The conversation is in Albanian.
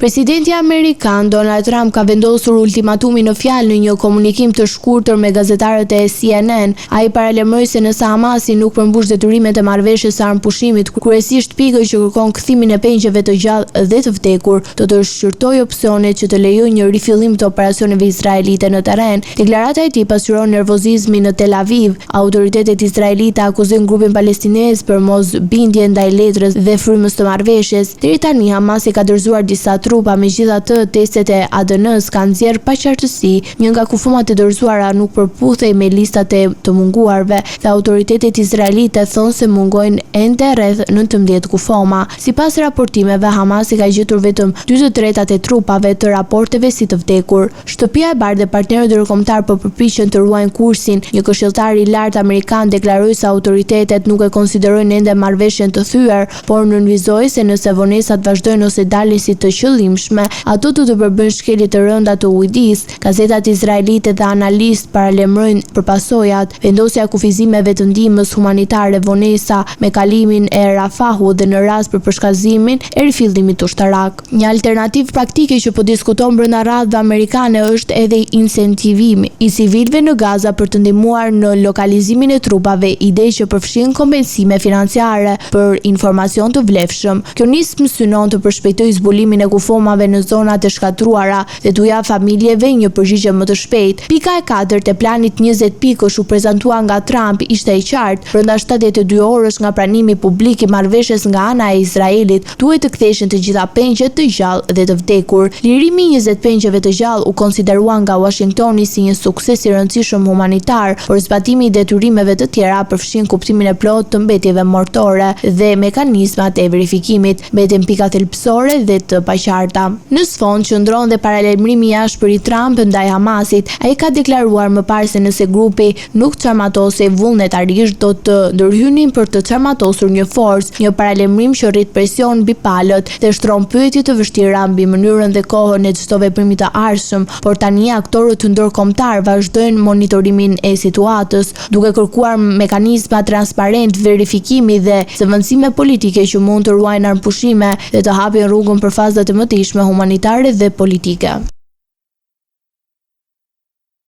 Presidenti amerikan Donald Trump ka vendosur ultimatumin në fjalë në një komunikim të shkurtër me gazetarët e CNN. Ai paralajmëroi se nëse Hamasi nuk përmbush detyrimet e marrëveshjes së armëpushimit, kryesisht pikën që kërkon kthimin e pengjeve të gjallë dhe të vdekur, do të shqyrtojë opsionet që të lejojë një rifillim të operacioneve izraelite në terren. Deklarata e tij pasqyron nervozizmin në Tel Aviv. Autoritetet izraelite akuzojnë grupin palestinez për mosbindje ndaj letrës dhe frymës të marrëveshjes. Deri tani Hamasi ka dorëzuar disa trupa, megjithatë testet e ADN-s kanë nxjerrë paqartësi. Një nga kufomat e dorëzuara nuk përputhej me listat e të munguarve dhe autoritetet izraelite thonë se mungojnë ende rreth 19 kufoma. Sipas raportimeve, Hamasi ka gjetur vetëm 2/3 e trupave të raporteve si të vdekur. Shtëpia e Bardhë dhe partnerët ndërkombëtar po përpiqen të ruajnë kursin. Një këshilltar i lartë amerikan deklaroi se autoritetet nuk e konsiderojnë ende marrëveshjen të thyer, por nënvizoi se nëse vonesat vazhdojnë ose dalin si të qëllimshme, ato do të përbëjnë shkelje të rënda të ujdis. Gazetat izraelite dhe analistë paralajmërojnë për pasojat. Vendosja e kufizimeve të ndihmës humanitare vonesa me kalimin e Rafahut dhe në rast për përshkazimin e rifillimit ushtarak. Një alternativë praktike që po diskuton brenda radhave amerikane është edhe incentivimi i civilëve në Gaza për të ndihmuar në lokalizimin e trupave, ide që përfshin kompensime financiare për informacion të vlefshëm. Kjo nismë synon të përshpejtojë zbulimin e kufomave në zonat e shkatruara dhe t'u jap familjeve një përgjigje më të shpejtë. Pika e 4 e planit 20 pikësh u prezantua nga Trump ishte e qartë. Brenda 72 orësh nga pranimi publik i marrëveshjes nga ana e Izraelit, duhet të ktheshin të gjitha pengjet të gjallë dhe të vdekur. Lirimi i 20 pengjeve të gjallë u konsiderua nga Washingtoni si një sukses i rëndësishëm humanitar, por zbatimi i detyrimeve të tjera përfshin kuptimin e plotë të mbetjeve mortore dhe mekanizmat e verifikimit, mbeten pika thelbësore dhe të paqarta. Në sfond qëndron dhe paralajmërimi i ashpër i Trump ndaj Hamasit. Ai ka deklaruar më parë se nëse grupi nuk çarmatosej vullnetarisht, do të ndërhynin për të çarmatosur një forcë, një paralajmërim që rrit presion mbi palët dhe shtron pyetje të vështira mbi mënyrën dhe kohën e çdo veprimi të ardhshëm, por tani aktorët ndërkombëtar vazhdojnë monitorimin e situatës, duke kërkuar mekanizma transparent, verifikimi dhe zëvendësime politike që mund të ruajnë armëpushime dhe të hapin rrugën për fazat e mëtejshme humanitare dhe politike.